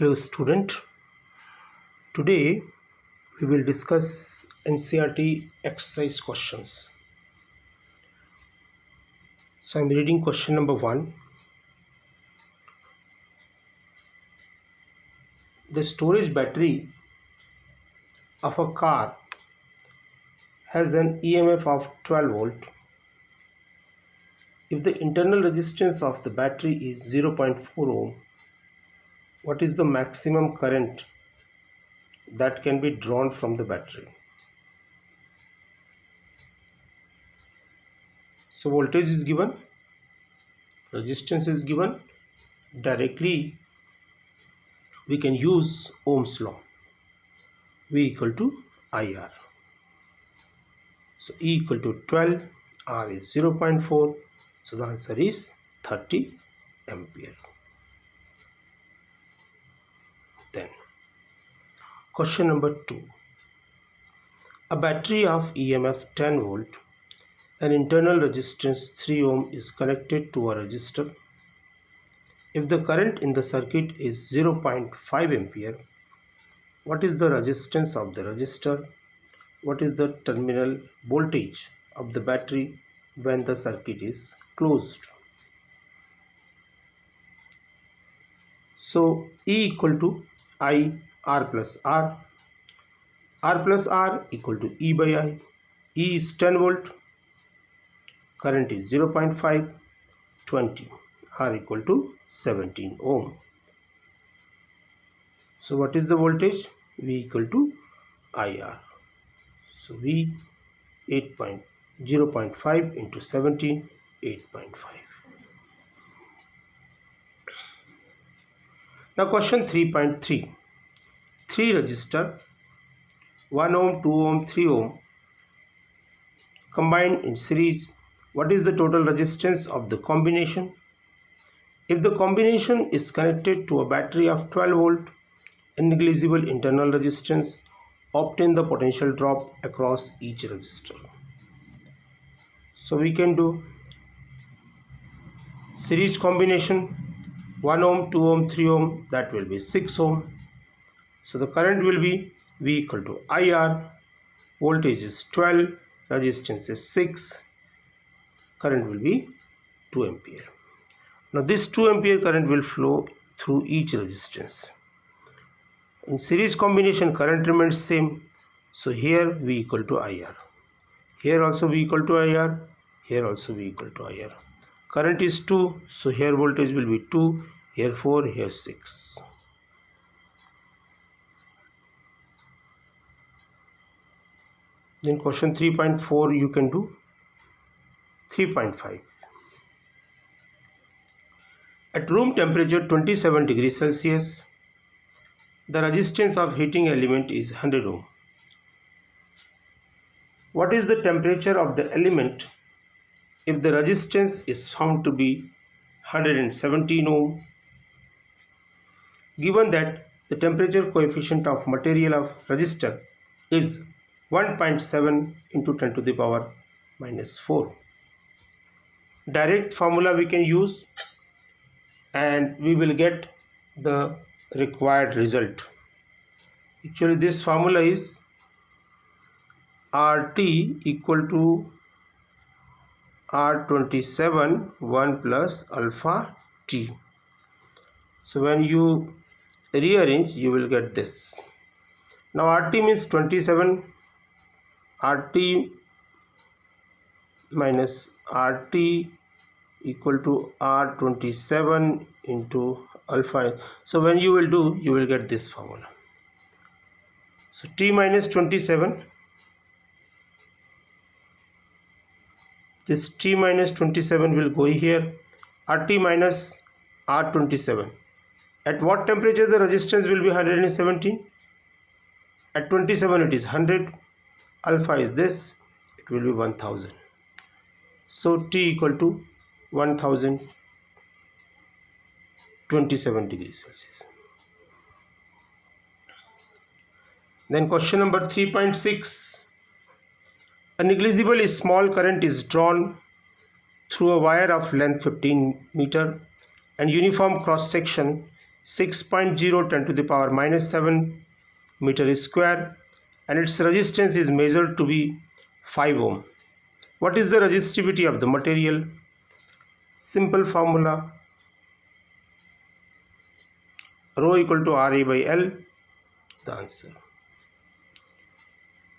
Hello student, today we will discuss NCERT exercise questions. So I am reading question number 1. The storage battery of a car has an EMF of 12 volt. If the internal resistance of the battery is 0.4 ohm, what is the maximum current that can be drawn from the battery? So voltage is given, resistance is given. Directly we can use Ohm's law. V equal to IR. So E equal to 12, R is 0.4. So the answer is 30 ampere. Then question number 2. A battery of EMF 10 volt and internal resistance 3 ohm is connected to a resistor. If the current in the circuit is 0.5 ampere, what is the resistance of the resistor? What is the terminal voltage of the battery when the circuit is closed? So E equal to I R plus R. R plus R equal to E by I. E is 10 volt. Current is 0.5, 20. R equal to 17 ohm. So what is the voltage? V equal to IR. So V 0.5 into 17, 8.5. Now question 3.3. 3 resistor 1 ohm, 2 ohm, 3 ohm combined in series. What is the total resistance of the combination? If the combination is connected to a battery of 12 volt and negligible internal resistance, obtain the potential drop across each resistor. So we can do series combination 1 ohm, 2 ohm, 3 ohm, that will be 6 ohm. So the current will be V equal to IR, voltage is 12, resistance is 6, current will be 2 ampere. Now this 2 ampere current will flow through each resistance. In series combination, current remains same. So here V equal to IR. Here also V equal to IR. Here also V equal to IR. Current is 2. So here voltage will be 2. Here 4. Here 6. Then question 3.4 you can do. 3.5. At room temperature 27 degrees Celsius, the resistance of heating element is 100 ohm. What is the temperature of the element if the resistance is found to be 117 ohm? Given that the temperature coefficient of material of resistor is 1.7 into 10 to the power minus 4. Direct formula we can use and we will get the required result. Actually this formula is RT equal to R27 1 plus alpha T. So when you rearrange you will get this. Now RT means 27, RT minus RT equal to R27 into alpha. So when you will do, you will get this formula. So T minus 27, this T minus 27 will go here, RT minus R27. At what temperature the resistance will be 117? At 27 it is 100, alpha is this, it will be 1000. So T equal to 1027 degrees Celsius. Then question number 3.6. A negligible small current is drawn through a wire of length 15 meter and uniform cross section 6.0 10 to the power minus 7 meter square, and its resistance is measured to be 5 ohm. What is the resistivity of the material? Simple formula, rho equal to Ra by L, the answer.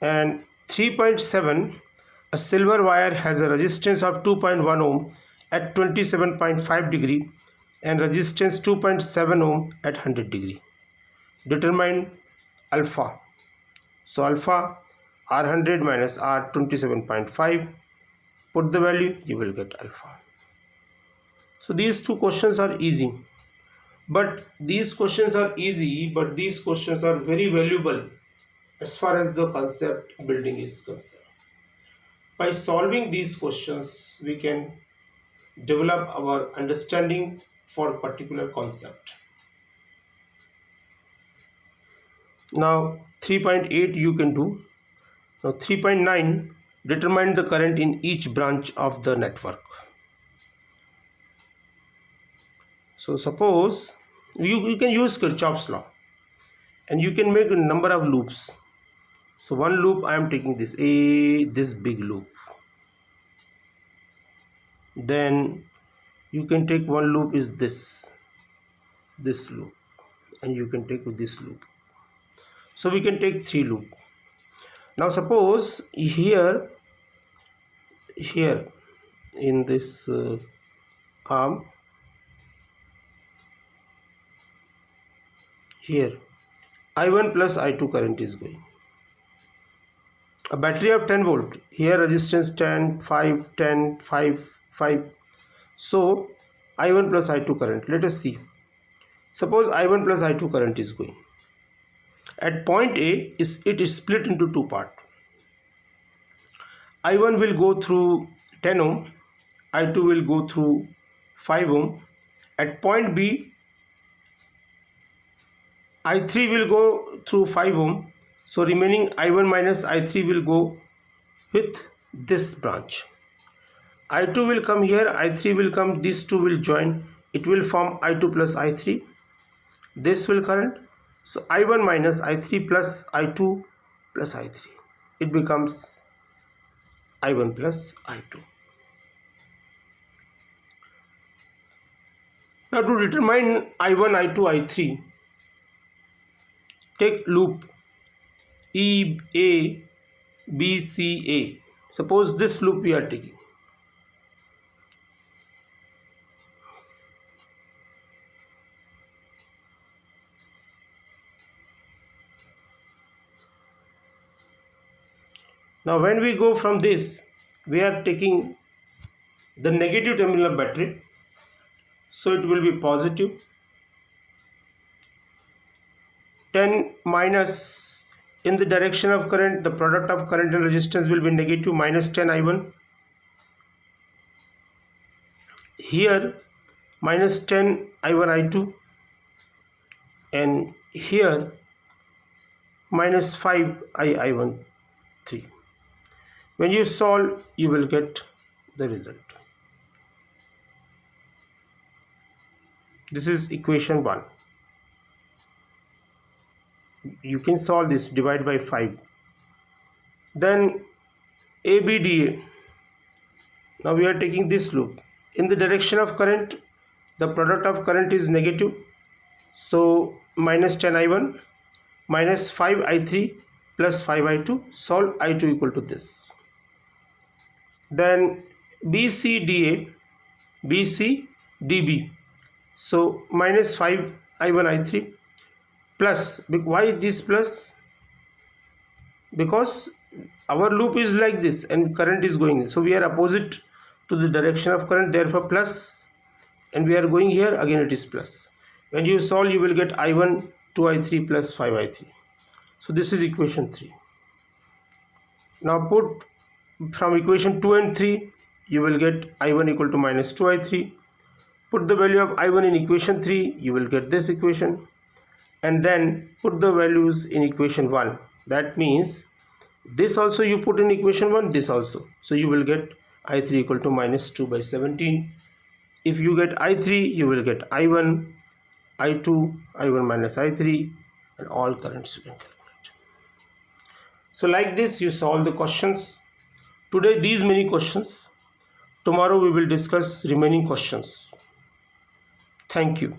And 3.7, a silver wire has a resistance of 2.1 ohm at 27.5 degree and resistance 2.7 ohm at 100 degree. Determine alpha. So alpha R100 minus R27.5, put the value, you will get alpha. So these two questions are easy, but these questions are very valuable as far as the concept building is concerned. By solving these questions, we can develop our understanding for a particular concept. Now 3.8 you can do. Now 3.9, determine the current in each branch of the network. So suppose you can use Kirchhoff's law and you can make a number of loops. So one loop I am taking this big loop. Then you can take one loop is this loop, and you can take this loop. So we can take 3 loop. Now suppose here in this arm, here I1 plus I2 current is going. A battery of 10 volt, here resistance 10, 5, 10, 5, 5. So I1 plus I2 current, let us see. Suppose I1 plus I2 current is going. At point A, it is split into 2 parts. I1 will go through 10 ohm, I2 will go through 5 ohm. At point B, I3 will go through 5 ohm. So remaining I1 minus I3 will go with this branch. I2 will come here, I3 will come, these two will join. It will form I2 plus I3. This will current. So I1 minus I3 plus I2 plus I3. It becomes I1 plus I2. Now to determine I1, I2, I3, take loop E, A, B, C, A. Suppose this loop we are taking. Now when we go from this, we are taking the negative terminal of battery, so it will be positive. 10 minus, in the direction of current, the product of current and resistance will be negative, minus 10 I1. Here minus 10 I1 I2, and here minus 5 I1 3. When you solve, you will get the result. This is equation 1. You can solve this, divide by 5. Then ABDA. Now we are taking this loop. In the direction of current, the product of current is negative. So minus 10 I1 minus 5 I3 plus 5 I2. Solve I2 equal to this. Then BCDA, BCDB. So minus 5 I1 I3 plus, why this plus? Because our loop is like this and current is going, so we are opposite to the direction of current, therefore plus, and we are going here, again it is plus. When you solve, you will get I1 2I3 plus 5I3. So this is equation 3. Now put from equation 2 and 3, you will get I1 equal to minus 2I3. Put the value of I1 in equation 3, you will get this equation, and then put the values in equation 1. That means this also you put in equation 1, this also. So you will get I3 equal to minus 2 by 17. If you get I3, you will get I1 I2, I1 minus I3, and all currents you can calculate. So like this you solve the questions. Today these many questions. Tomorrow we will discuss remaining questions. Thank you.